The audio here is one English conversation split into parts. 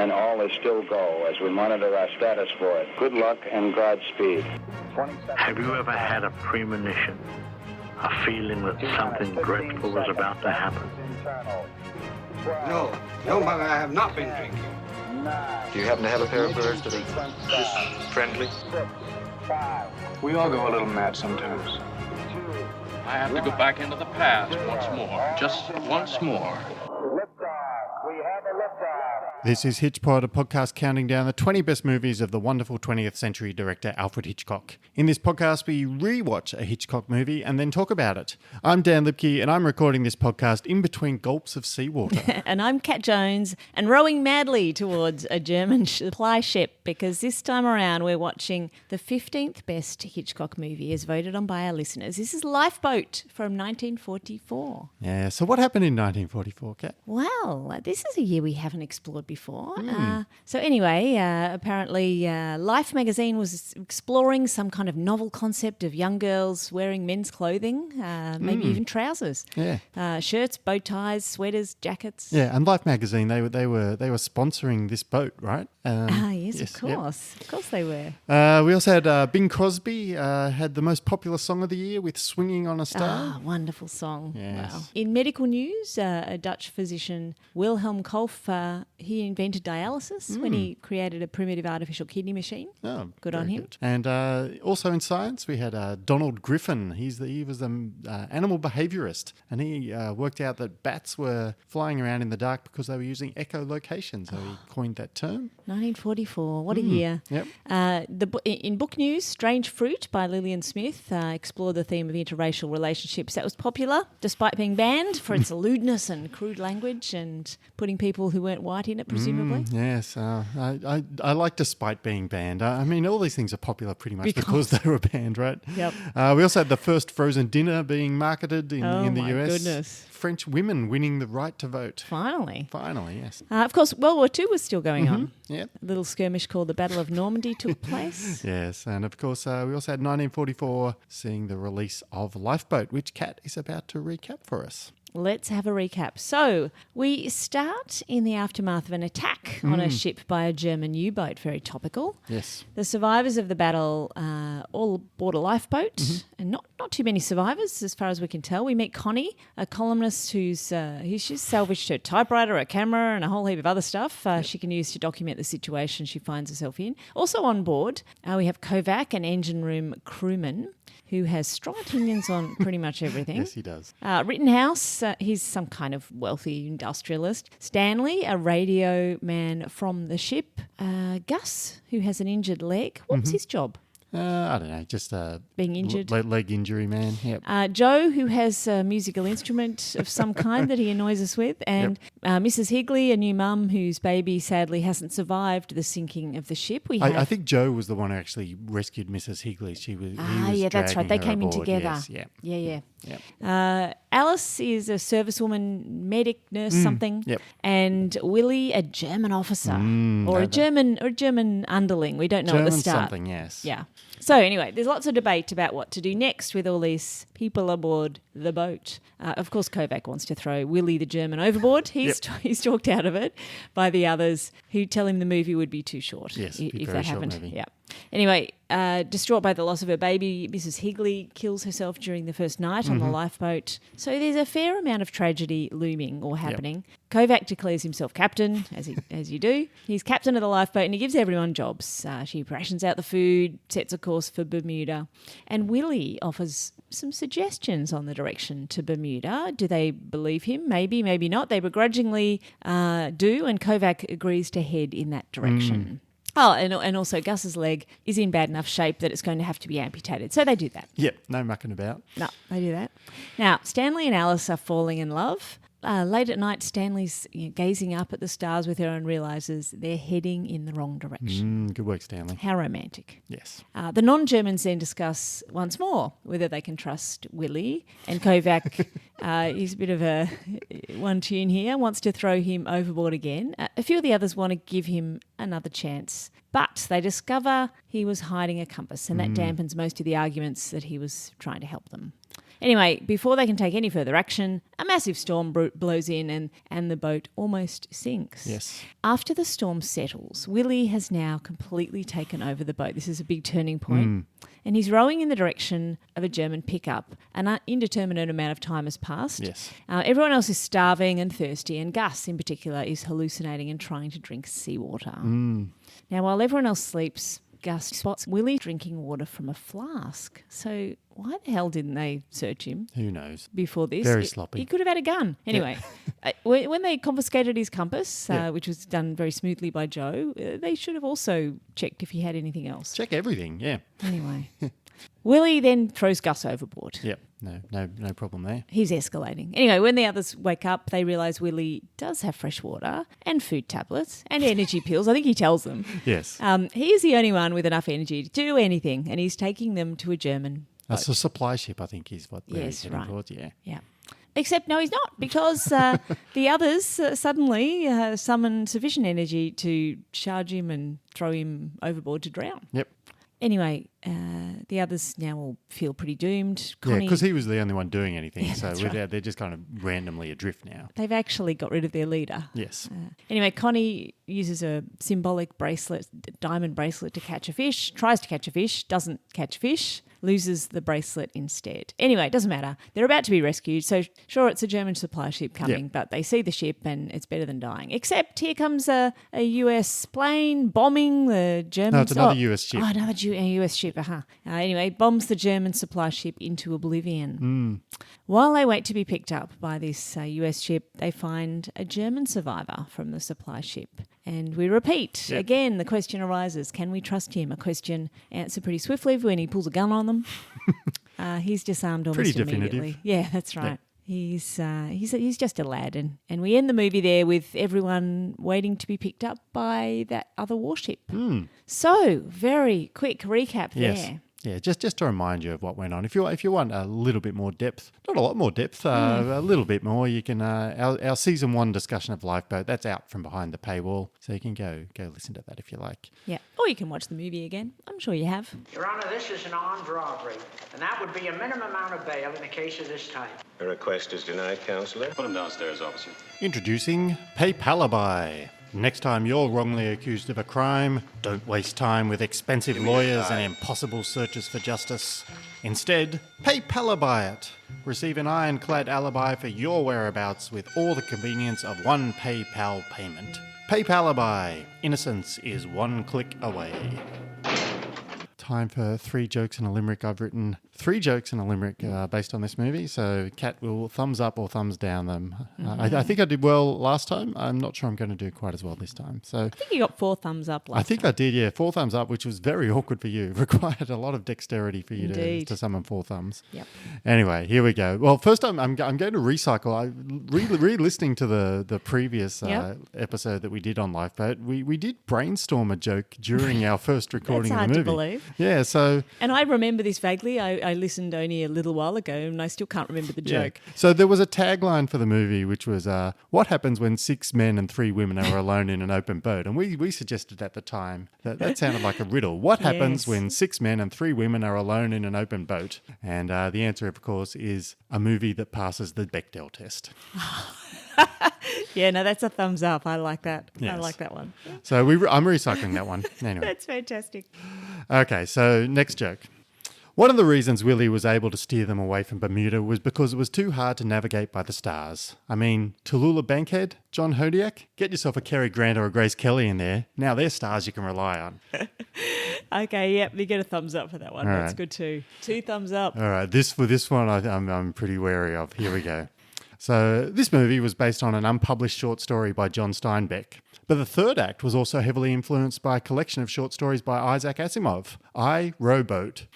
and all is still go as we monitor our status for it. Good luck and Godspeed. Have you ever had a premonition, a feeling that something dreadful was about to happen? No, Mother, I have not been drinking. Do you happen to have a pair of birds that are just friendly? We all go a little mad sometimes. I have to go back into the past once more, just once more. This is HitchPod, a podcast counting down the 20 best movies of the wonderful 20th century director Alfred Hitchcock. In this podcast, we rewatch a Hitchcock movie and then talk about it. I'm Dan Lipke, and I'm recording this podcast in between gulps of seawater. And I'm Kat Jones, and rowing madly towards a German supply ship, because this time around we're watching the 15th best Hitchcock movie as voted on by our listeners. This is Lifeboat from 1944. Yeah, so what happened in 1944, Kat? Well, this is a year we haven't explored before. So anyway, apparently Life magazine was exploring some kind of novel concept of young girls wearing men's clothing, maybe even trousers. Yeah. Shirts, bow ties, sweaters, jackets. Yeah, and Life magazine, they were sponsoring this boat, right? Yes, of course. Yep. Of course they were. We also had Bing Crosby had the most popular song of the year with Swinging on a Star. Ah, wonderful song. Yes. Wow. In medical news, a Dutch physician, Wilhelm Kolff, he invented dialysis when he created a primitive artificial kidney machine. Oh, good on him. Good. And also in science, we had Donald Griffin. He was an animal behaviourist, and he worked out that bats were flying around in the dark because they were using echolocation, so he coined that term. 1944, what a year. Yep. In book news, Strange Fruit by Lillian Smith explored the theme of interracial relationships. That was popular, despite being banned for its lewdness and crude language and putting people who weren't white in it, presumably. Yes, I like despite being banned. I mean, all these things are popular pretty much because they were banned, right? Yep. We also had the first frozen dinner being marketed in the US. Oh, my goodness. French women winning the right to vote. Finally, yes. Of course, World War II was still going on. Yep. A little skirmish called the Battle of Normandy took place. Yes, and of course, we also had 1944 seeing the release of Lifeboat, which Kat is about to recap for us. Let's have a recap. So we start in the aftermath of an attack on a ship by a German U-boat, very topical. Yes. The survivors of the battle all aboard a lifeboat, and not too many survivors as far as we can tell. We meet Connie, a columnist who's she's salvaged her typewriter, a camera, and a whole heap of other stuff she can use to document the situation she finds herself in. Also on board, we have Kovac, an engine room crewman, who has strong opinions on pretty much everything. Yes, he does. Rittenhouse, he's some kind of wealthy industrialist. Stanley, a radio man from the ship. Gus, who has an injured leg. What's his job? I don't know, just being injured. Leg injury man. Yep. Joe, who has a musical instrument of some kind that he annoys us with, and Mrs. Higley, a new mum whose baby sadly hasn't survived the sinking of the ship. I think Joe was the one who actually rescued Mrs. Higley. He was that's right. They came in aboard. together. Yes, Yeah. Yep. Alice is a servicewoman, medic, nurse, something. Yep. And Willie, a German officer or a German underling. We don't know at the start. Something, yes. Yeah. So anyway, there's lots of debate about what to do next with all these people aboard the boat. Of course, Kovac wants to throw Willie the German overboard. He's talked out of it by the others who tell him the movie would be too short if that happened. Movie. Yeah. Anyway, distraught by the loss of her baby, Mrs. Higley kills herself during the first night on the lifeboat. So there's a fair amount of tragedy looming or happening. Yep. Kovac declares himself captain, as you do. He's captain of the lifeboat and he gives everyone jobs. She rations out the food, sets a course for Bermuda. And Willie offers some suggestions on the direction to Bermuda. Do they believe him? Maybe, maybe not. They begrudgingly do, and Kovac agrees to head in that direction. Oh, and also Gus's leg is in bad enough shape that it's going to have to be amputated. So they do that. Yep, no mucking about. No, they do that. Now, Stanley and Alice are falling in love. Late at night, Stanley's gazing up at the stars with her and realises they're heading in the wrong direction. Good work, Stanley. How romantic. Yes. The non-Germans then discuss once more whether they can trust Willie. And Kovac, he's a bit of a one tune here, wants to throw him overboard again. A few of the others want to give him another chance. But they discover he was hiding a compass, and that dampens most of the arguments that he was trying to help them. Anyway, before they can take any further action, a massive storm blows in and the boat almost sinks. Yes. After the storm settles, Willie has now completely taken over the boat. This is a big turning point. And he's rowing in the direction of a German pickup. An indeterminate amount of time has passed. Yes. Everyone else is starving and thirsty, and Gus in particular is hallucinating and trying to drink seawater. Now, while everyone else sleeps, Gus spots Willie drinking water from a flask. So why the hell didn't they search him? Who knows? Before this? Very sloppy. He could have had a gun. Anyway, when they confiscated his compass, which was done very smoothly by Joe, they should have also checked if he had anything else. Check everything, yeah. Anyway. Willie then throws Gus overboard. Yep, no problem there. He's escalating. Anyway, when the others wake up, they realise Willie does have fresh water and food tablets and energy pills. I think he tells them. Yes. He is the only one with enough energy to do anything, and he's taking them to a German That's a supply ship, I think, is what they're Yes, heading right. towards, yeah. Yeah. Except, no, he's not, because the others suddenly summon sufficient energy to charge him and throw him overboard to drown. Yep. Anyway, the others now all feel pretty doomed. Yeah, Connie, because he was the only one doing anything, Yeah, so that's right. they're just kind of randomly adrift now. they've actually got rid of their leader. Yes. Anyway, Connie uses a symbolic bracelet, diamond bracelet, to catch a fish, tries to catch a fish, doesn't catch a fish, loses the bracelet instead. Anyway, it doesn't matter. They're about to be rescued, so sure, it's a German supply ship coming, but they see the ship and it's better than dying. Except here comes a US plane bombing the German... No, it's another US ship. Oh, another US ship, anyway, bombs the German supply ship into oblivion. While they wait to be picked up by this US ship, they find a German survivor from the supply ship. And we repeat, again, the question arises, can we trust him? A question answered pretty swiftly when he pulls a gun on them. He's disarmed almost Pretty definitive. immediately. Yeah, that's right. Yeah. He's just a lad. And we end the movie there with everyone waiting to be picked up by that other warship. So, very quick recap there. Yeah, just to remind you of what went on. If you want a little bit more depth, not a lot more depth, a little bit more, you can our season 1 discussion of Lifeboat, that's out from behind the paywall, so you can go listen to that if you like. Yeah, or you can watch the movie again. I'm sure you have. Your Honor, this is an armed robbery, and that would be a minimum amount of bail in a case of this type. The request is denied, Counselor. Put him downstairs, officer. Introducing PayPalaby. Next time you're wrongly accused of a crime, don't waste time with expensive lawyers and impossible searches for justice. Instead, PayPalaby it. Receive an ironclad alibi for your whereabouts with all the convenience of one PayPal payment. PayPalaby. Innocence is one click away. Time for 3 jokes and a limerick. I've written 3 jokes and a limerick based on this movie, so Kat will thumbs up or thumbs down them. I think I did well last time. I'm not sure I'm going to do quite as well this time. So I think you got 4 thumbs up last I think I did, yeah. 4 thumbs up, which was very awkward for you. Required a lot of dexterity for you to summon 4 thumbs. Yep. Anyway, here we go. Well, first I'm going to recycle. Re-listening to the previous episode that we did on Lifeboat, we did brainstorm a joke during our first recording That's of the hard movie. to believe. Yeah, so... And I remember this vaguely. I listened only a little while ago and I still can't remember the joke. So there was a tagline for the movie which was, what happens when 6 men and 3 women are alone in an open boat? And we suggested at the time that sounded like a riddle. What happens when 6 men and 3 women are alone in an open boat? And the answer, of course, is a movie that passes the Bechdel test. Yeah, no, that's a thumbs up. I like that. Yes. I like that one. So I'm recycling that one. Anyway. That's fantastic. Okay, so next joke. One of the reasons Willie was able to steer them away from Bermuda was because it was too hard to navigate by the stars. I mean, Tallulah Bankhead, John Hodiak, get yourself a Cary Grant or a Grace Kelly in there. Now they're stars you can rely on. Okay, yep, you get a thumbs up for that one. All That's right. good too. 2 thumbs up. All right, this one I'm pretty wary of. Here we go. So this movie was based on an unpublished short story by John Steinbeck. But the third act was also heavily influenced by a collection of short stories by Isaac Asimov. I, Rowboat.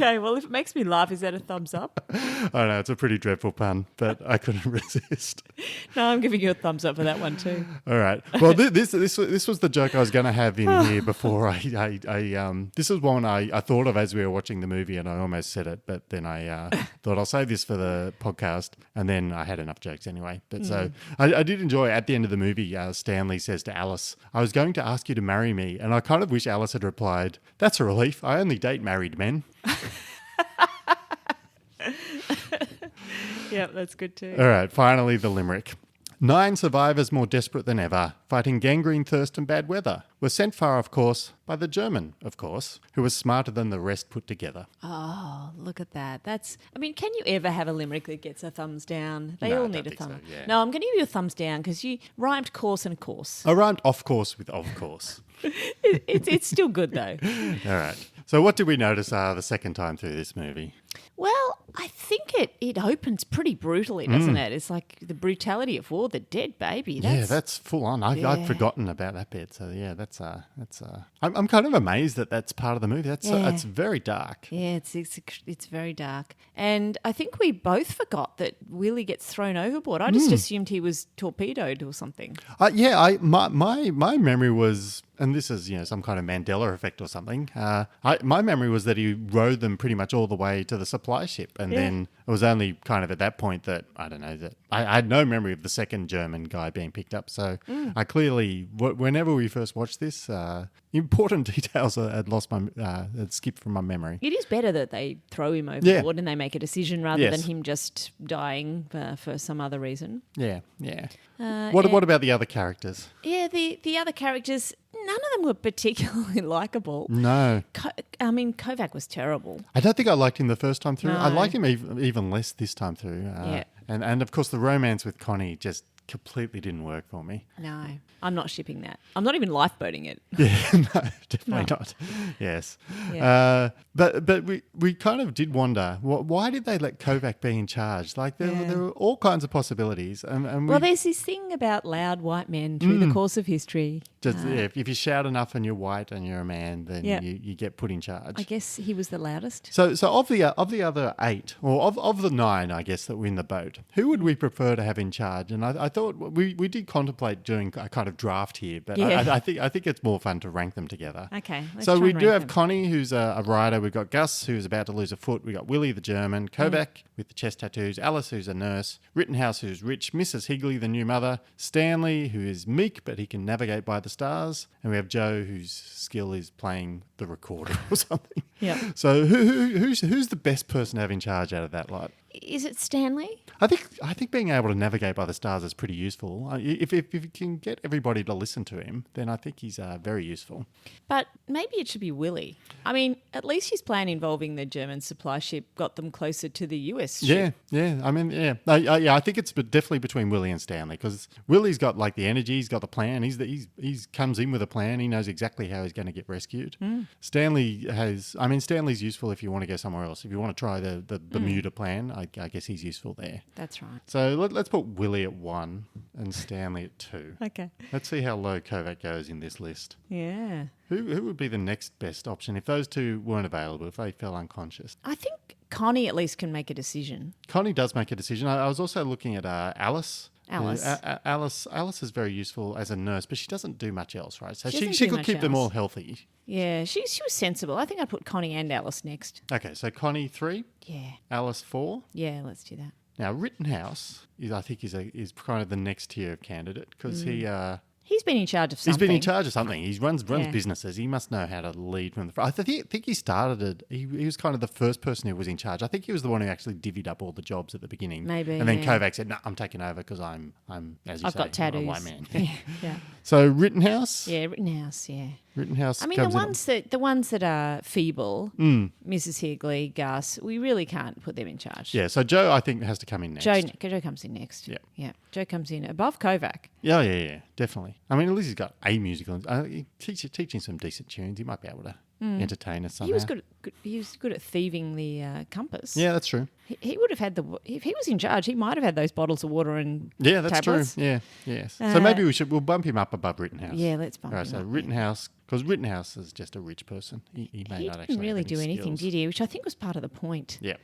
Okay, well, if it makes me laugh, is that a thumbs up? I know, it's a pretty dreadful pun, but I couldn't resist. No, I'm giving you a thumbs up for that one too. All right. Well, this was the joke I was going to have in here before this is one I thought of as we were watching the movie, and I almost said it, but then I thought I'll save this for the podcast, and then I had enough jokes anyway. But so I did enjoy at the end of the movie, Stanley says to Alice, "I was going to ask you to marry me," and I kind of wish Alice had replied, "That's a relief. I only date married men." Yeah, that's good too. All right, finally the limerick. 9 survivors more desperate than ever, fighting gangrene, thirst and bad weather, were sent far, of course, by the German, of course, who was smarter than the rest put together. Oh, look at that. Can you ever have a limerick that gets a thumbs down? They all need a thumb. So, yeah. No, I'm going to give you a thumbs down because you rhymed course and course. I rhymed off course with of course. It's still good though. All right. So what did we notice the second time through this movie? Well, I think it opens pretty brutally, doesn't it? It's like the brutality of war, the dead baby. That's full on. I'd forgotten about that bit. So yeah, that's I'm kind of amazed that that's part of the movie. It's very dark. Yeah, it's very dark. And I think we both forgot that Willie gets thrown overboard. I just assumed he was torpedoed or something. My memory was, and this is some kind of Mandela effect or something. My memory was that he rowed them pretty much all the way to the supply ship, and then it was only kind of at that point that I had no memory of the second German guy being picked up. So I clearly, whenever we first watched this, important details had had skipped from my memory. It is better that they throw him overboard and they make a decision rather than him just dying for some other reason. Yeah. What about the other characters? Yeah, the other characters, none of them were particularly likeable. No. Kovac was terrible. I don't think I liked him the first time through. No. I liked him even less this time through. And of course the romance with Connie just completely didn't work for me. No, I'm not shipping that. I'm not even lifeboating it. Yeah, no, definitely not. Yes. Yeah. But we kind of did wonder, why did they let Kovac be in charge? Like there were all kinds of possibilities. And there's this thing about loud white men through the course of history. If you shout enough and you're white and you're a man, then you get put in charge. I guess he was the loudest. So of the other 8, or of the 9, I guess, that were in the boat, who would we prefer to have in charge? And I thought we did contemplate doing a kind of draft here, but I think it's more fun to rank them together. Okay. So we do have Connie, who's a rider. We've got Gus, who's about to lose a foot. We've got Willie, the German. Kovac with the chest tattoos. Alice, who's a nurse. Rittenhouse, who's rich. Mrs. Higley, the new mother. Stanley, who is meek, but he can navigate by the stars. And we have Joe, whose skill is playing the recorder or something. Yeah. So who's the best person to have in charge out of that lot? Is it Stanley? I think being able to navigate by the stars is pretty useful. If you can get everybody to listen to him, then I think he's very useful. But maybe it should be Willie. I mean, at least his plan involving the German supply ship got them closer to the US ship. Yeah. I mean, yeah. I think it's definitely between Willie and Stanley, because Willie's got like the energy, he's got the plan. He's comes in with a plan. He knows exactly how he's going to get rescued. Stanley's useful if you want to go somewhere else. If you want to try the Bermuda plan, I guess he's useful there. That's right. So let's put Willie at 1 and Stanley at 2. Okay. Let's see how low Kovac goes in this list. Yeah. Who would be the next best option if those two weren't available, if they fell unconscious? I think Connie at least can make a decision. Connie does make a decision. I was also looking at Alice. Alice. Alice is very useful as a nurse, but she doesn't do much else, right? So She she could much keep them else. all healthy. Yeah, she was sensible. I think I'd put Connie and Alice next. Okay, so Connie 3, Yeah. Alice 4. Yeah, let's do that. Now Rittenhouse is kind of the next tier of candidate, because He's been in charge of something. he's been in charge of something. He runs Yeah. businesses. He must know how to lead from the front. I think he started it. He was kind of the first person who was in charge. I think he was the one who actually divvied up all the jobs at the beginning. Maybe, And then yeah. Kovac said, "No, I'm taking over because I'm as you I've say, got tattoos. I'm a white man." Yeah. So Rittenhouse. Yeah, Rittenhouse, yeah. Rittenhouse. I mean, comes the ones that are feeble, Mrs. Higley, Gus, we really can't put them in charge. Yeah. So Joe, I think, has to come in next. Joe comes in next. Yeah. Yeah. Joe comes in above Kovac. Yeah, definitely. I mean, at least he's got a musical. Teaching some decent tunes. He might be able to entertain us somehow. He was good at thieving the compass. Yeah, that's true. He would have had if he was in charge, he might have had those bottles of water and Yeah, that's tablets. true. Yeah, yes. So maybe we'll bump him up above Rittenhouse. Yeah, let's bump All right, him so up. Rittenhouse, Because Rittenhouse is just a rich person. He may not actually didn't really have any do anything, skills. did he? Which I think was part of the point. Yeah.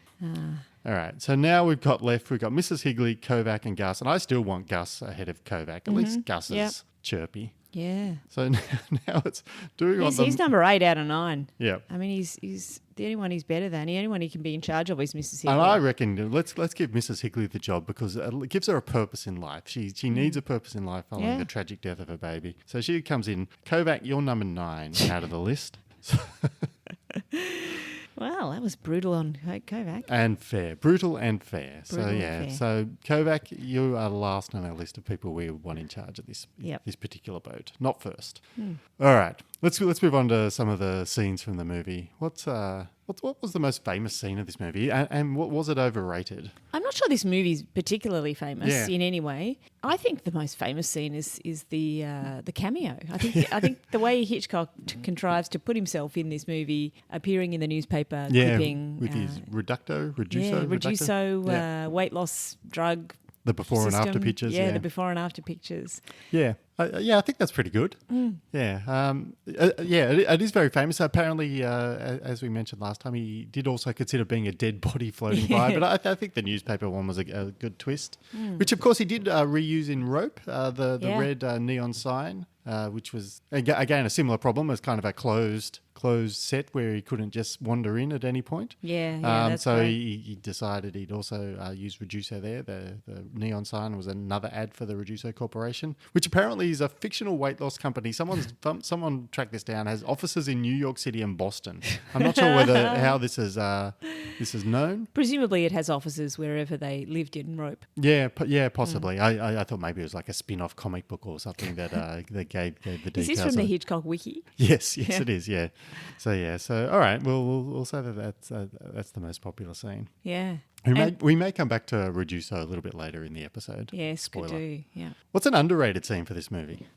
All right. So now we've got Mrs. Higley, Kovac, and Gus. And I still want Gus ahead of Kovac. At least Gus is chirpy. Yeah. So now it's doing on He's number 8 out of 9. Yeah. I mean, he's the only one he's better than. The only one he can be in charge of is Mrs. Higley. And I reckon let's give Mrs. Higley the job because it gives her a purpose in life. She needs a purpose in life following the tragic death of her baby. So she comes in. Kovac, you're number 9 out of the list. Well, that was brutal on Kovac. And fair. Brutal and fair. Brutal and fair. So Kovac, you are last on our list of people we want in charge of this particular boat. Not first. All right. Let's move on to some of the scenes from the movie. What was the most famous scene of this movie, and what was it overrated? I'm not sure this movie's particularly famous in any way. I think the most famous scene is the cameo. I think the way Hitchcock contrives to put himself in this movie, appearing in the newspaper, clipping with his Reducto, weight loss drug. The before system. and after pictures. Yeah, the before and after pictures. Yeah. I think that's pretty good. Yeah. It is very famous. Apparently, as we mentioned last time, he did also consider being a dead body floating by, but I think the newspaper one was a good twist, which of course he did reuse in Rope, the red neon sign, which was, again, a similar problem as kind of a closed set where he couldn't just wander in at any point. That's so great. he decided he'd also use Reducer there. The neon sign was another ad for the Reducer Corporation, which apparently is a fictional weight loss company. Someone tracked this down, has offices in New York City and Boston. I'm not sure how this is known. Presumably it has offices wherever they lived in Rope. Yeah, possibly. I thought maybe it was like a spin-off comic book or something that gave the details. Is this from the Hitchcock wiki? Yes, it is. Yeah. So all right, we'll say that's the most popular scene. Yeah. We may come back to Reducer a little bit later in the episode. Yes, Spoiler. could do. Yeah. What's an underrated scene for this movie?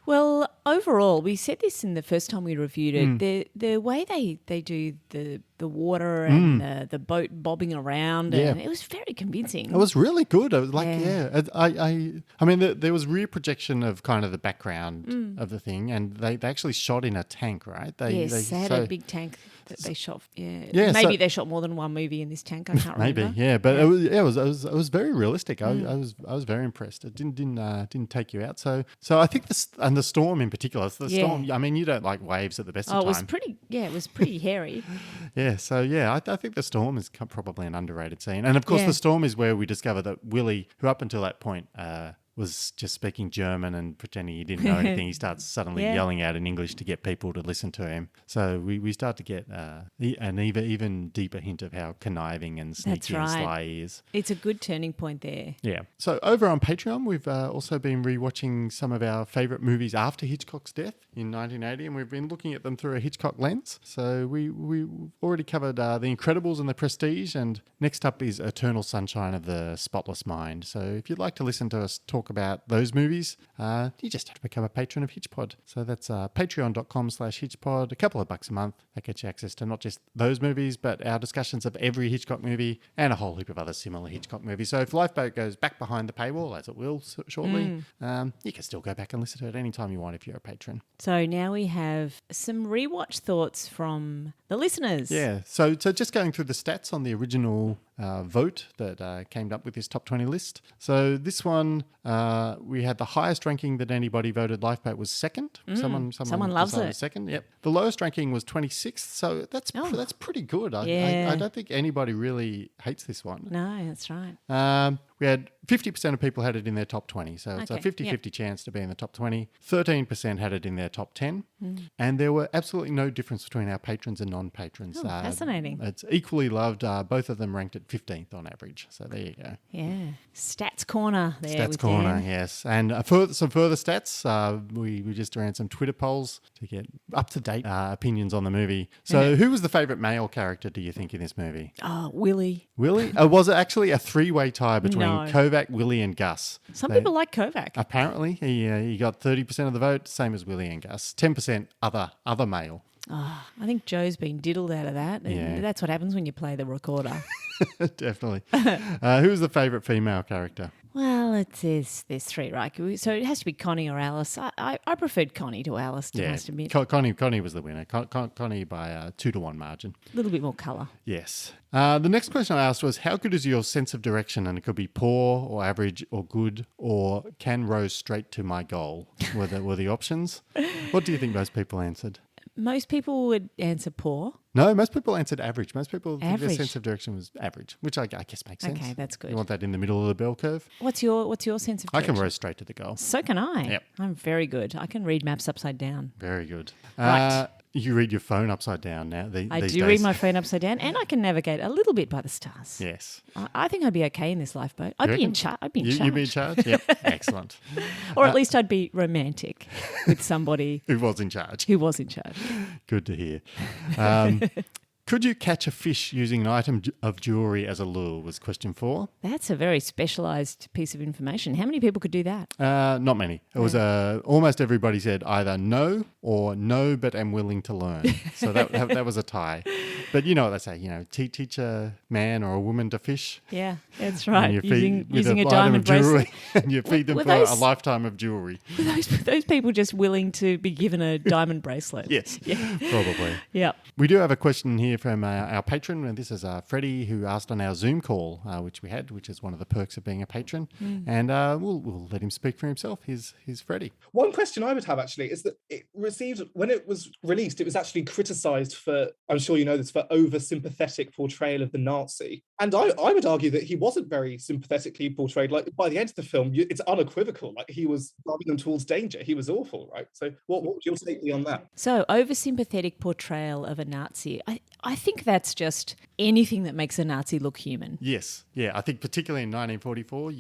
Well, overall, we said this in the first time we reviewed it. The way they do the water and the boat bobbing around, and it was very convincing. It was really good. I was like, I mean, there was rear projection of kind of the background of the thing, and they actually shot in a tank, right? They had a big tank that they shot. Maybe they shot more than one movie in this tank. I can't remember. Maybe, but it was very realistic. I was very impressed. It didn't take you out. So I think the storm in particular. Storm. I mean, you don't like waves at the best of time. It was pretty hairy. I think the storm is probably an underrated scene. And of course, the storm is where we discover that Willie, who up until that point was just speaking German and pretending he didn't know anything, he starts suddenly yelling out in English to get people to listen to him. So we start to get an even deeper hint of how conniving and sneaky and sly he is. It's a good turning point there. Yeah. So over on Patreon, we've also been rewatching some of our favourite movies after Hitchcock's death in 1980, and we've been looking at them through a Hitchcock lens. So we already covered The Incredibles and The Prestige, and next up is Eternal Sunshine of the Spotless Mind. So if you'd like to listen to us talk about those movies, you just have to become a patron of HitchPod. So that's patreon.com/HitchPod, a couple of bucks a month. That gets you access to not just those movies, but our discussions of every Hitchcock movie and a whole heap of other similar Hitchcock movies. So if Lifeboat goes back behind the paywall, as it will shortly, you can still go back and listen to it anytime you want if you're a patron. So now we have some rewatch thoughts from the listeners. Yeah, so just going through the stats on the original vote that came up with this top 20 list. So this one, we had the highest ranking that anybody voted. Lifeboat was second. Someone loves it. Second, yep. The lowest ranking was 26th, so that's pretty good. I don't think anybody really hates this one. No, that's right. We had 50% of people had it in their top 20, so it's a 50-50 chance to be in the top 20. 13% had it in their top 10, and there were absolutely no difference between our patrons and non-patrons. Fascinating. It's equally loved. Both of them ranked at 15th on average, so there you go. Yeah. Stats Corner there. Stats Corner, yes. And some further stats, we just ran some Twitter polls to get up-to-date opinions on the movie. So who was the favourite male character, do you think, in this movie? Oh, Willie. Willie? Was it actually a three-way tie between Kovac, Willie and Gus? Some people like Kovac. Apparently. He got 30% of the vote, same as Willie and Gus. 10% other male. Oh, I think Joe's been diddled out of that. Yeah. That's what happens when you play the recorder. Definitely. Who's the favourite female character? Well, there's three, right? So it has to be Connie or Alice. I preferred Connie to Alice, I must admit. Connie was the winner. Connie by a 2-1 margin. A little bit more colour. Yes. The next question I asked was, how good is your sense of direction? And it could be poor or average or good or can row straight to my goal were the options. What do you think most people answered? Most people would answer poor. No, most people answered average. Most people think their Average. sense of direction was average, which I guess makes sense. Okay, that's good. You want that in the middle of the bell curve? What's your sense of I direction? can row straight to the goal. So can I. Yep. I'm very good. I can read maps upside down. Very good. Right. You read your phone upside down now. I these do days. read my phone upside down, and I can navigate a little bit by the stars. Yes. I think I'd be okay in this lifeboat. I'd be in charge. I'd be in charge. You'd be in charge? Yep. Excellent. Or at least I'd be romantic with somebody Who was in charge. who was in charge. Good to hear. Could you catch a fish using an item of jewellery as a lure was question 4. That's a very specialised piece of information. How many people could do that? Not many. It was almost everybody said either no or no, but am willing to learn. So that was a tie. But you know what they say, teach a man or a woman to fish. Yeah, that's right. And you feed Using a with item diamond of jewellery, bracelet. and you feed them Were for those- a lifetime of jewellery. Were those people just willing to be given a diamond bracelet? Yes, Yeah. probably. Yeah. We do have a question here from our patron, and this is Freddie, who asked on our Zoom call, which we had, which is one of the perks of being a patron. And we'll let him speak for himself. Here's Freddie. One question I would have actually is that when it was released, it was actually criticised for, I'm sure you know this, for over-sympathetic portrayal of the Nazi. And I would argue that he wasn't very sympathetically portrayed. Like, by the end of the film, it's unequivocal. Like, he was driving them towards danger. He was awful, right? So what would your take be on that? So, over-sympathetic portrayal of a Nazi. I think that's just anything that makes a Nazi look human. Yes, yeah. I think particularly in 1944,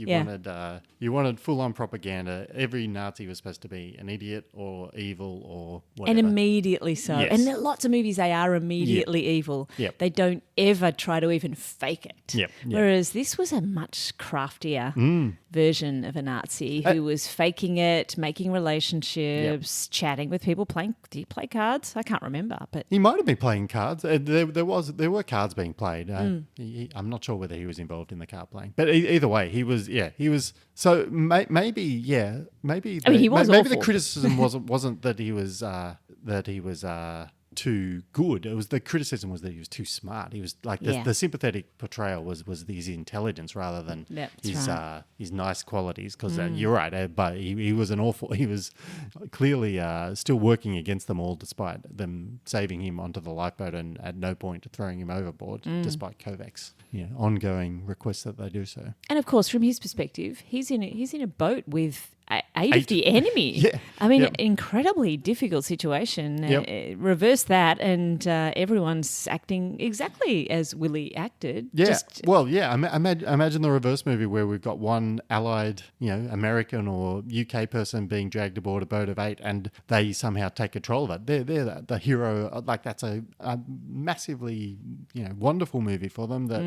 you wanted full-on propaganda. Every Nazi was supposed to be an idiot or evil or whatever. And immediately so. Yes. And lots of movies, they are immediately evil. Yep. They don't ever try to even fake it. Yep. Whereas this was a much craftier version of a Nazi who was faking it, making relationships, chatting with people, playing. Do you play cards? I can't remember, but He might have been playing cards. There were cards being played. I'm not sure whether he was involved in the card playing, but either way, he was. So maybe. he was maybe awful. the criticism wasn't that he was too good. It was the criticism was that he was too smart. He was like the sympathetic portrayal was his intelligence rather than his nice qualities. Because you're right, but he was he was clearly still working against them all, despite them saving him onto the lifeboat and at no point throwing him overboard, despite Kovacs ongoing requests that they do so. and of course, from his perspective, he's in a boat with eight of the enemy. Yeah. I mean, incredibly difficult situation. Reverse that, and everyone's acting exactly as Willie acted. Yeah. Imagine the reverse movie where we've got one allied, American or UK person being dragged aboard a boat of 8 and they somehow take control of it. They're the hero. Like, that's a massively, wonderful movie for them that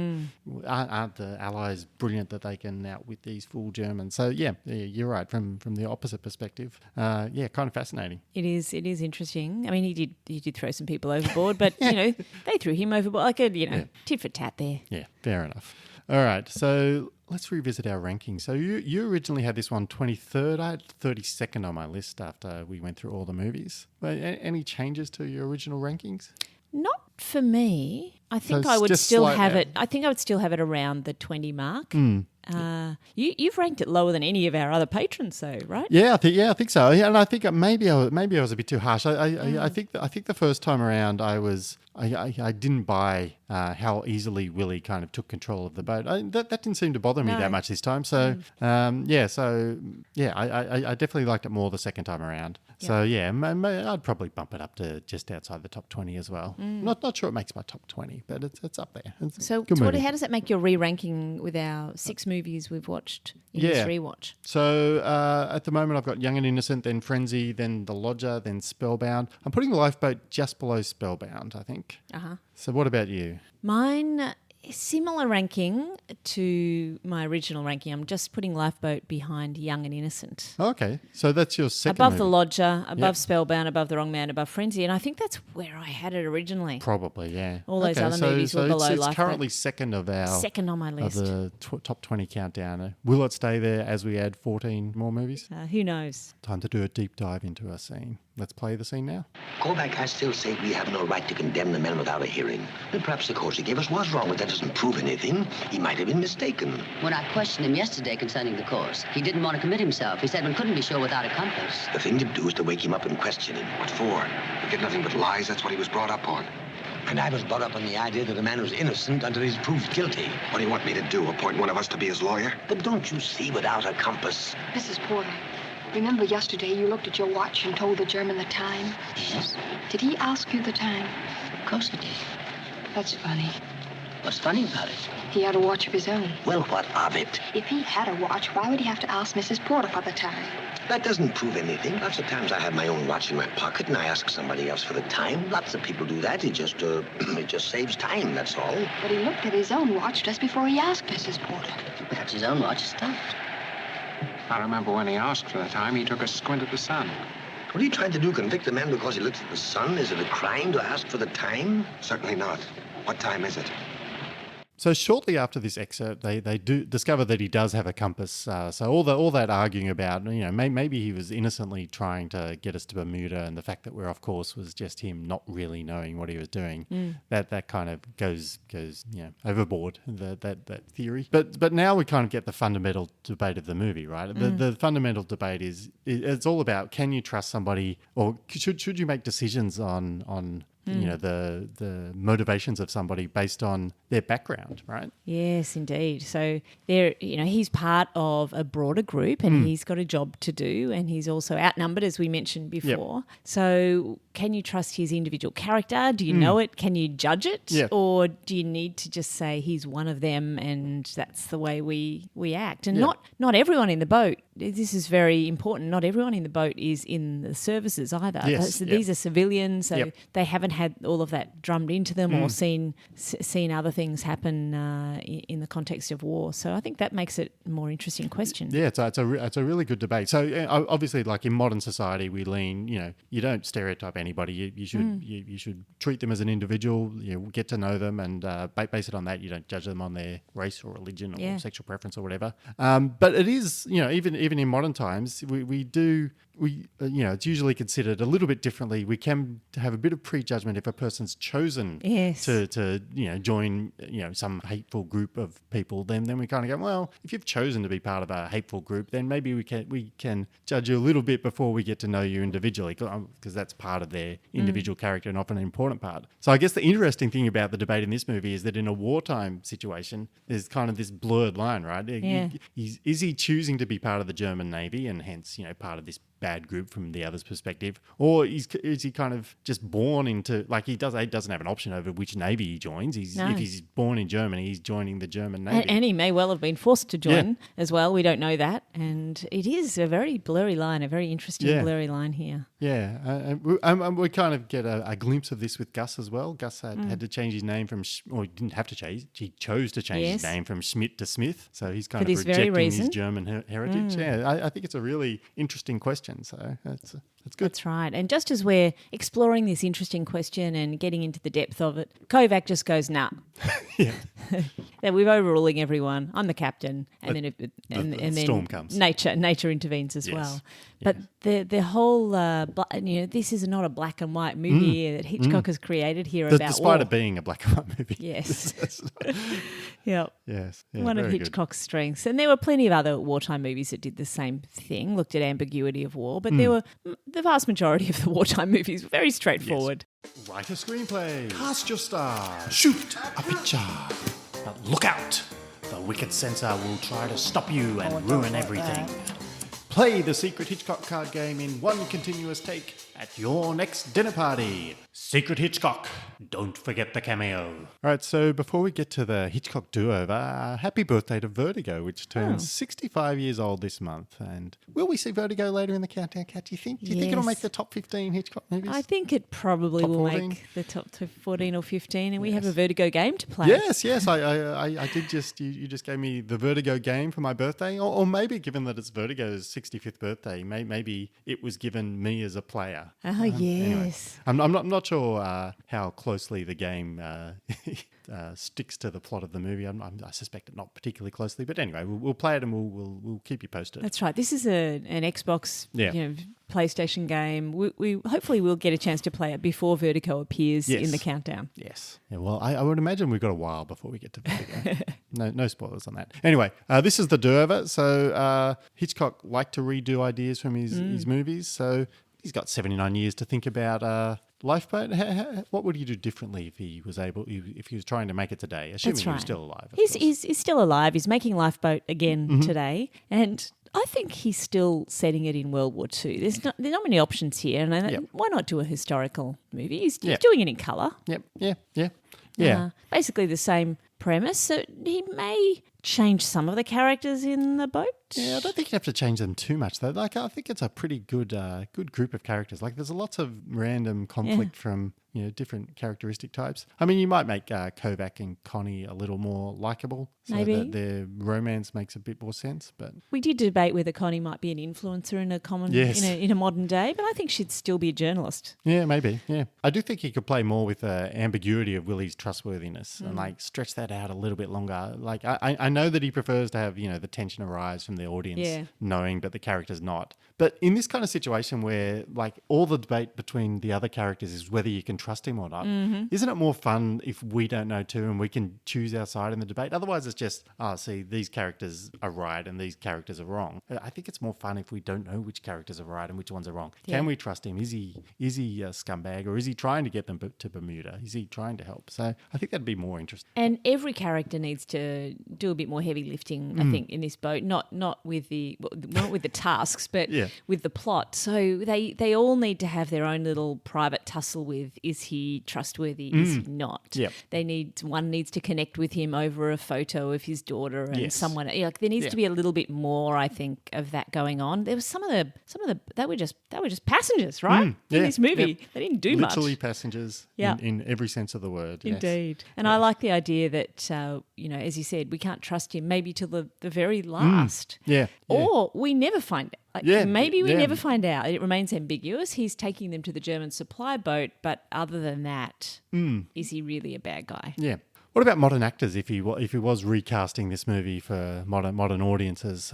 aren't the allies brilliant that they can outwit these fool Germans. So, you're right. From the opposite perspective, kind of fascinating. It is interesting. I mean, he did throw some people overboard, but they threw him overboard, like a tit for tat there. Yeah, fair enough. All right, so let's revisit our rankings. So you originally had this one 23rd. I had 32nd on my list after we went through all the movies. Any changes to your original rankings? Not for me. I think So I would just still slight have down. it. I think I would still have it around the 20 mark. You've ranked it lower than any of our other patrons, though, right? Yeah, I think so. Yeah, and I think maybe I was a bit too harsh. I think the first time around I didn't buy how easily Willie kind of took control of the boat. That didn't seem to bother me that much this time. So I definitely liked it more the second time around. Yeah. So I'd probably bump it up to just outside the top 20 as well. Not sure it makes my top 20, but it's up there. It's So a good movie. how does that make your re-ranking with our 6 movies we've watched in this rewatch? So at the moment I've got Young and Innocent, then Frenzy, then The Lodger, then Spellbound. I'm putting The Lifeboat just below Spellbound, I think. Uh-huh. So what about you? Mine Similar ranking to my original ranking. I'm just putting Lifeboat behind Young and Innocent. Okay, so that's your second Above movie. The Lodger, above Spellbound, above The Wrong Man, above Frenzy. And I think that's where I had it originally. Probably, yeah. All those other movies were below it's Lifeboat. currently second of our... Second on my list. Of the top 20 countdown. Will it stay there as we add 14 more movies? Who knows? Time to do a deep dive into a scene. Let's play the scene now. Kovac, I still say we have no right to condemn the man without a hearing. And perhaps the course he gave us was wrong, but that doesn't prove anything. He might have been mistaken. When I questioned him yesterday concerning the course, he didn't want to commit himself. He said one couldn't be sure without a compass. The thing to do is to wake him up and question him. What for? You get nothing but lies. That's what he was brought up on. And I was brought up on the idea that a man was innocent until he's proved guilty. What do you want me to do? Appoint one of us to be his lawyer? But don't you see without a compass? Mrs. Porter, remember yesterday you looked at your watch and told the German the time? Yes? Did he ask you the time? Of course he did. That's funny. What's funny about it? He had a watch of his own. Well, what of it? If he had a watch, why would he have to ask Mrs. Porter for the time? That doesn't prove anything. Lots of times I have my own watch in my pocket and I ask somebody else for the time. Lots of people do that. It just saves time, that's all. But he looked at his own watch just before he asked Mrs. Porter. Perhaps his own watch stopped. I remember when he asked for the time, he took a squint at the sun. What are you trying to do, convict a man because he looks at the sun? Is it a crime to ask for the time? Certainly not. What time is it? So shortly after this excerpt, they do discover that he does have a compass. So all that arguing about, maybe he was innocently trying to get us to Bermuda, and the fact that we're off course was just him not really knowing what he was doing. That kind of goes overboard, that theory. But now we kind of get the fundamental debate of the movie, right? The fundamental debate is it's all about, can you trust somebody, or should you make decisions on the motivations of somebody based on their background, right? Yes, indeed. So he's part of a broader group and he's got a job to do, and he's also outnumbered, as we mentioned before. Yep. So can you trust his individual character? Do you know it? Can you judge it? Yep. Or do you need to just say he's one of them and that's the way we act? And not everyone in the boat, this is very important, not everyone in the boat is in the services either. Yes. So these are civilians, so they haven't had all of that drummed into them or seen other things happen in the context of war. So I think that makes it a more interesting question. Yeah, it's a really good debate. So obviously, like in modern society, we lean, you don't stereotype anybody. You should treat them as an individual. Get to know them and base it on that. You don't judge them on their race or religion or sexual preference or whatever. But it is, even in modern times, it's usually considered a little bit differently. We can have a bit of prejudgment if a person's chosen to join some hateful group of people. Then we kind of go, well, if you've chosen to be part of a hateful group, then maybe we can judge you a little bit before we get to know you individually, because that's part of their individual character and often an important part. So I guess the interesting thing about the debate in this movie is that in a wartime situation, there's kind of this blurred line, right? Yeah. Is he choosing to be part of the German Navy and hence part of this bad group from the other's perspective, or is he kind of just born into, like, he doesn't have an option over which navy he joins. If he's born in Germany, he's joining the German Navy, and he may well have been forced to join as well. We don't know that, and it is a very blurry line, a very interesting blurry line here. And we kind of get a glimpse of this with Gus as well. Gus had to change his name from, or he didn't have to change, he chose to change his name from Schmidt to Smith, so he's kind of rejecting his German heritage. I think it's a really interesting question. So that's good. That's right. And just as we're exploring this interesting question and getting into the depth of it, Kovac just goes, nah. That we're overruling everyone. I'm the captain, and then storm comes. Nature intervenes as well. But the whole this is not a black and white movie that Hitchcock has created here about despite war. It being a black and white movie. Yes. Yep. Yes. Yeah, one of Hitchcock's strengths. And there were plenty of other wartime movies that did the same thing, looked at ambiguity of war, but there were the vast majority of the wartime movies were very straightforward. Yes. Write a screenplay. Cast your star. Shoot a picture. But look out. The wicked censor will try to stop you and ruin everything. Play the secret Hitchcock card game in one continuous take At your next dinner party, Secret Hitchcock. Don't forget the cameo. All right, so before we get to the Hitchcock do-over, happy birthday to Vertigo, which turns 65 years old this month. And will we see Vertigo later in the countdown, Kat, do you think? Do you think it'll make the top 15 Hitchcock movies? I think it probably Top will 14? make the top 14 or 15, and we have a Vertigo game to play. Yes. I did just, you just gave me the Vertigo game for my birthday. Or maybe, given that it's Vertigo's 65th birthday, maybe it was given me as a player. Oh, yes. Anyway, I'm not sure how closely the game sticks to the plot of the movie. I suspect it not particularly closely, but anyway, we'll play it and we'll keep you posted. That's right. This is an Xbox, PlayStation game. We hopefully we'll get a chance to play it before Vertigo appears in the countdown. Yes. Yeah, well, I would imagine we've got a while before we get to Vertigo. No spoilers on that. Anyway, this is the do-over. So Hitchcock liked to redo ideas from his movies. So he's got 79 years to think about Lifeboat. What would he do differently if he was trying to make it today? Assuming he was still alive. He's still alive. He's making Lifeboat again today, and I think he's still setting it in World War II. There's not many options here, and why not do a historical movie? He's doing it in colour. Yeah. Basically the same premise. So he may change some of the characters in the boat. Yeah, I don't think you have to change them too much though. Like I think it's a pretty good group of characters. Like there's lots of random conflict from different characteristic types. I mean, you might make Kovac and Connie a little more likable, so that their romance makes a bit more sense. But we did debate whether Connie might be an influencer in a modern day, but I think she'd still be a journalist. Yeah, maybe. Yeah, I do think he could play more with the ambiguity of Willie's trustworthiness and like stretch that out a little bit longer. Like I know that he prefers to have the tension arise from the audience knowing, but the character's not. But in this kind of situation where like all the debate between the other characters is whether you can trust him or not, isn't it more fun if we don't know too and we can choose our side in the debate? Otherwise it's just, see, these characters are right and these characters are wrong. I think it's more fun if we don't know which characters are right and which ones are wrong. Can we trust him? Is he a scumbag, or is he trying to get them to Bermuda? Is he trying to help? So I think that'd be more interesting. And every character needs to do a bit more heavy lifting, I think, in this boat. Not with the tasks, but with the plot. So they all need to have their own little private tussle with, is he trustworthy? Is he not? Yep. One needs to connect with him over a photo of his daughter and someone. Like there needs to be a little bit more, I think, of that going on. There was some of the they were just passengers, right? In this movie, they didn't do much. Literally passengers in every sense of the word. Indeed. And I like the idea that as you said, we can't trust him maybe till the very last. Or we never find out. Maybe we never find out. It remains ambiguous. He's taking them to the German supply boat, but other than that, is he really a bad guy? Yeah. What about modern actors? If he was recasting this movie for modern audiences,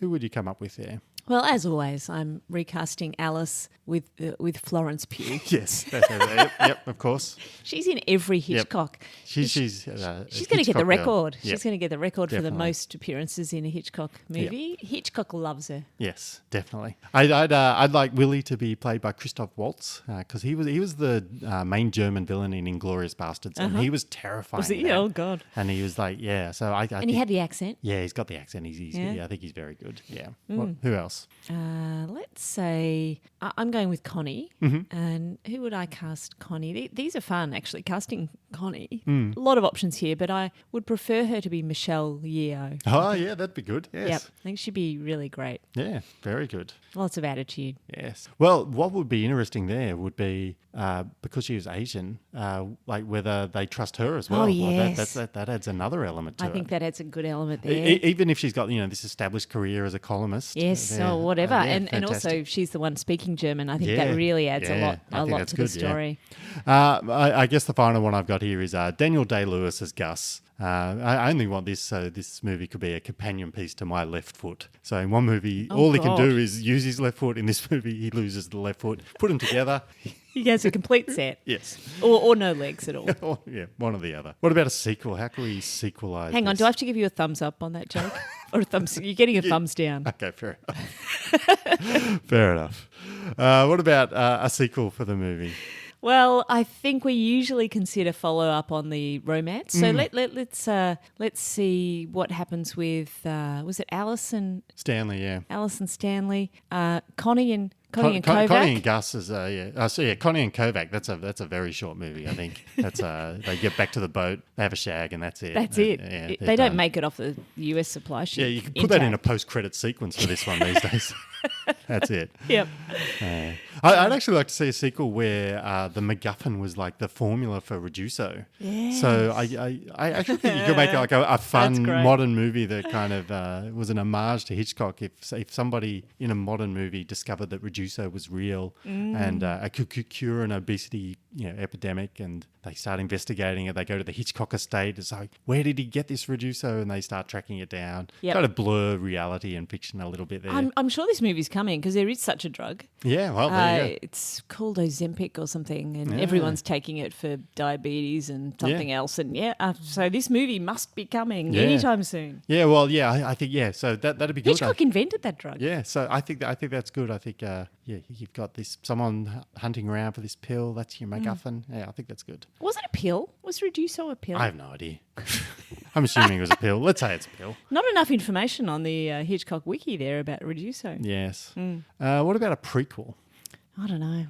who would you come up with there? Well, as always, I'm recasting Alice with Florence Pugh. Yes, yep, of course. She's in every Hitchcock. She's going to get the record. She's going to get the record for the most appearances in a Hitchcock movie. Yep. Hitchcock loves her. Yes, definitely. I'd like Willie to be played by Christoph Waltz because he was the main German villain in Inglourious Basterds, and he was terrifying. Was he? Oh God! And he was like, So I and he had the accent. Yeah, he's got the accent. I think he's very good. Yeah. Who else? Let's say I'm going with Connie. And who would I cast Connie? These are fun, actually, casting Connie. A lot of options here, but I would prefer her to be Michelle Yeoh. Oh, yeah, that'd be good. Yes. Yep, I think she'd be really great. Yeah, very good. Lots of attitude. Yes. Well, what would be interesting there would be, because she was Asian, like whether they trust her as well. Oh, yes. That adds another element to it. I think that adds a good element there. Even if she's got, this established career as a columnist. Yes, or whatever. And also she's the one speaking German. I think that really adds a lot to the story. Yeah. I guess the final one I've got here is Daniel Day-Lewis as Gus. I only want this so this movie could be a companion piece to my left foot. So in one movie, all he can do is use his left foot. In this movie, he loses the left foot. Put them together. He gets a complete set. Yes. Or no legs at all. One or the other. What about a sequel? How can we sequelize Hang on, do I have to give you a thumbs up on that joke? Or a thumbs? You're getting a thumbs down. Okay, fair enough. Fair enough. What about a sequel for the movie? Well, I think we usually consider follow-up on the romance. So let's see what happens with, was it Alice and... Stanley, yeah. Alice and Stanley. Connie and Connie and Kovac. Connie and Gus is Connie and Kovac. That's a very short movie. I think that's they get back to the boat, they have a shag, and that's it. That's it. Yeah, They don't make it off the US supply ship. Yeah, you can put that in a post-credit sequence for this one these days. That's it. Yep. I'd actually like to see a sequel where the MacGuffin was like the formula for Reduso. Yes. So I actually think you could make like a fun modern movie that kind of was an homage to Hitchcock. If somebody in a modern movie discovered that Reduso was real and could cure an obesity epidemic, and they start investigating it, they go to the Hitchcock estate. It's like, where did he get this Reduso? And they start tracking it down. Yep. Kind of blur reality and fiction a little bit there. I'm sure this movie's coming because there is such a drug. Yeah, well, there you go. It's called Ozempic or something, and everyone's taking it for diabetes and something else. And so this movie must be coming anytime soon. Yeah, well, I think so that'd be good. Hitchcock invented that drug. Yeah, so I think that's good. I think you've got someone hunting around for this pill. That's your MacGuffin. Yeah, I think that's good. Was it a pill? Was Reduso a pill? I have no idea. I'm assuming it was a pill. Let's say it's a pill. Not enough information on the Hitchcock wiki there about Reduso. Yes. What about a prequel? I don't know.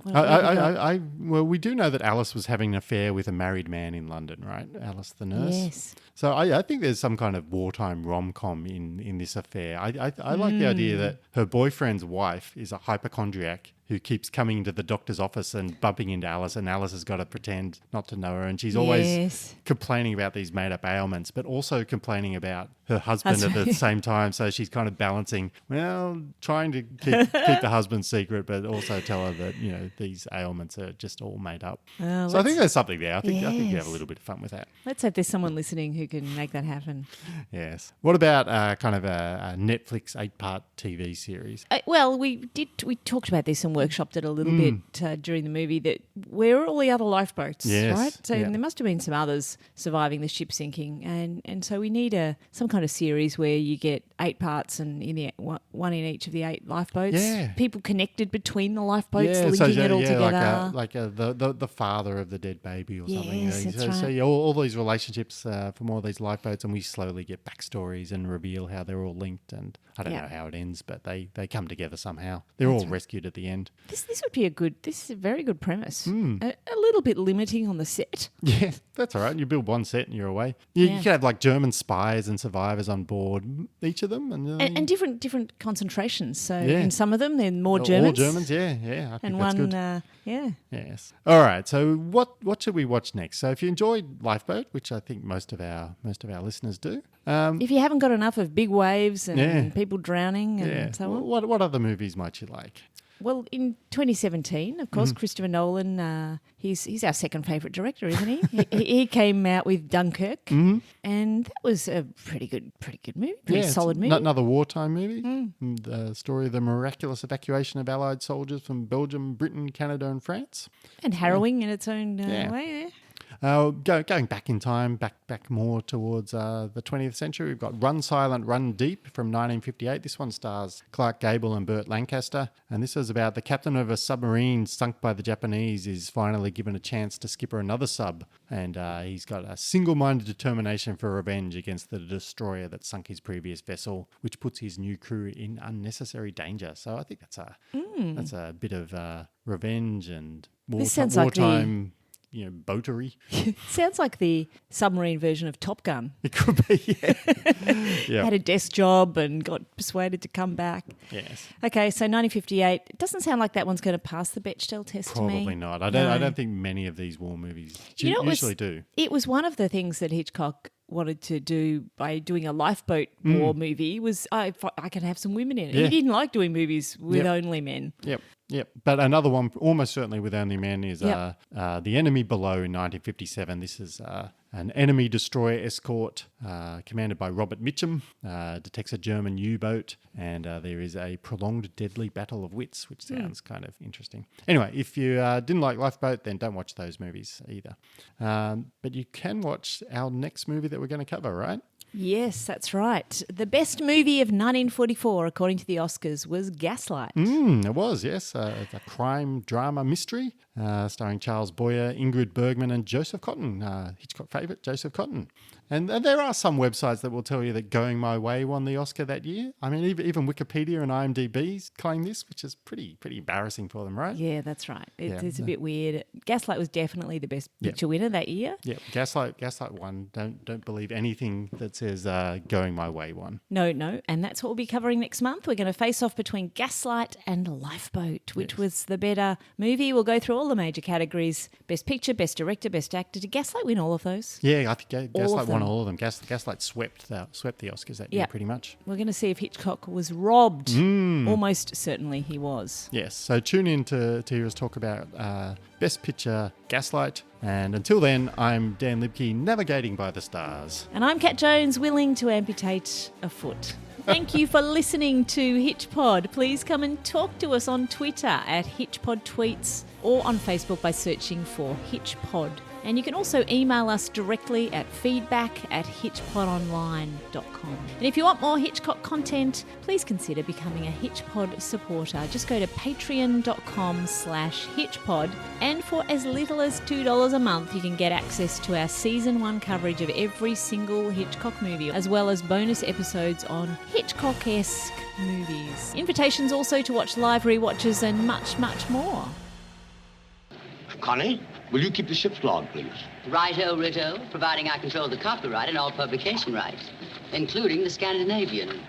Well, we do know that Alice was having an affair with a married man in London, right? Alice the nurse. Yes. So I think there's some kind of wartime rom-com in this affair. I like the idea that her boyfriend's wife is a hypochondriac who keeps coming into the doctor's office and bumping into Alice, and Alice has got to pretend not to know her, and she's always complaining about these made-up ailments, but also complaining about her husband at the same time. So she's kind of balancing, trying to keep the husband secret, but also tell her that these ailments are just all made up. So I think there's something there. I think you have a little bit of fun with that. Let's hope there's someone listening who can make that happen. Yes. What about kind of a Netflix 8-part TV series? We talked about this and workshopped it a little bit during the movie. That where are all the other lifeboats? Yes. Right. So there must have been some others surviving the ship sinking, and so we need some kind of series where you get 8 parts and one in each of the 8 lifeboats. Yeah. People connected between the lifeboats, linking it all together. Like the father of the dead baby or something. Yes, that's right. So all these relationships from all these lifeboats, and we slowly get backstories and reveal how they're all linked. And I don't know how it ends, but they come together somehow. They're all rescued at the end. This would be this is a very good premise. A little bit limiting on the set. Yeah, that's all right. You build one set and you're away. You could have like German spies and survivors on board, each of them. And different concentrations. So in some of them, they're more Germans. All Germans, yeah. I think that's good. Yes. All right. So what should we watch next? So if you enjoyed Lifeboat, which I think most of our listeners do. If you haven't got enough of big waves and people drowning and so on. What other movies might you like? Well, in 2017, of course, Christopher Nolan, he's our second favourite director, isn't he? He came out with Dunkirk, and that was a pretty good movie, solid movie. Another wartime movie. The story of the miraculous evacuation of Allied soldiers from Belgium, Britain, Canada and France. And harrowing in its own way, Going back in time, back more towards the 20th century, we've got Run Silent, Run Deep from 1958. This one stars Clark Gable and Burt Lancaster. And this is about the captain of a submarine sunk by the Japanese is finally given a chance to skipper another sub. And he's got a single-minded determination for revenge against the destroyer that sunk his previous vessel, which puts his new crew in unnecessary danger. So I think that's a bit of revenge and wartime... boatery. Sounds like the submarine version of Top Gun. It could be, yeah. Had a desk job and got persuaded to come back. Yes. Okay, so 1958. It doesn't sound like that one's going to pass the Bechdel test to me. Probably not. I don't think many of these war movies usually do. It was one of the things that Hitchcock wanted to do by doing a lifeboat war movie was I can have some women in it. He didn't like doing movies with only men. Yep. But another one, almost certainly with only men, is The Enemy Below in 1957. This is an enemy destroyer escort commanded by Robert Mitchum, detects a German U-boat, and there is a prolonged deadly battle of wits, which sounds kind of interesting. Anyway, if you didn't like Lifeboat, then don't watch those movies either. But you can watch our next movie that we're going to cover, right? Yes, that's right. The best movie of 1944, according to the Oscars, was Gaslight. It was, yes. It's a crime drama mystery starring Charles Boyer, Ingrid Bergman and Joseph Cotton, Hitchcock favourite Joseph Cotton. And there are some websites that will tell you that Going My Way won the Oscar that year. I mean, even Wikipedia and IMDb claim this, which is pretty embarrassing for them, right? Yeah, that's right. It's a bit weird. Gaslight was definitely the best picture winner that year. Yeah, Gaslight won. Don't believe anything that says Going My Way won. No, and that's what we'll be covering next month. We're going to face off between Gaslight and Lifeboat, which was the better movie. We'll go through all the major categories: Best Picture, Best Director, Best Actor. Did Gaslight win all of those? Yeah, I think Gaslight won all of them. Gaslight swept the Oscars that year pretty much. We're going to see if Hitchcock was robbed. Almost certainly he was. Yes, so tune in to hear us talk about Best Picture, Gaslight. And until then, I'm Dan Libke, navigating by the stars. And I'm Kat Jones, willing to amputate a foot. Thank you for listening to HitchPod. Please come and talk to us on Twitter at HitchPod Tweets or on Facebook by searching for HitchPod. And you can also email us directly at feedback@hitchpodonline.com. And if you want more Hitchcock content, please consider becoming a HitchPod supporter. Just go to patreon.com/HitchPod. And for as little as $2 a month, you can get access to our Season 1 coverage of every single Hitchcock movie, as well as bonus episodes on Hitchcock-esque movies. Invitations also to watch live rewatches and much, much more. Connie, will you keep the ship's log, please? Righto, Rito, providing I control the copyright and all publication rights, including the Scandinavian.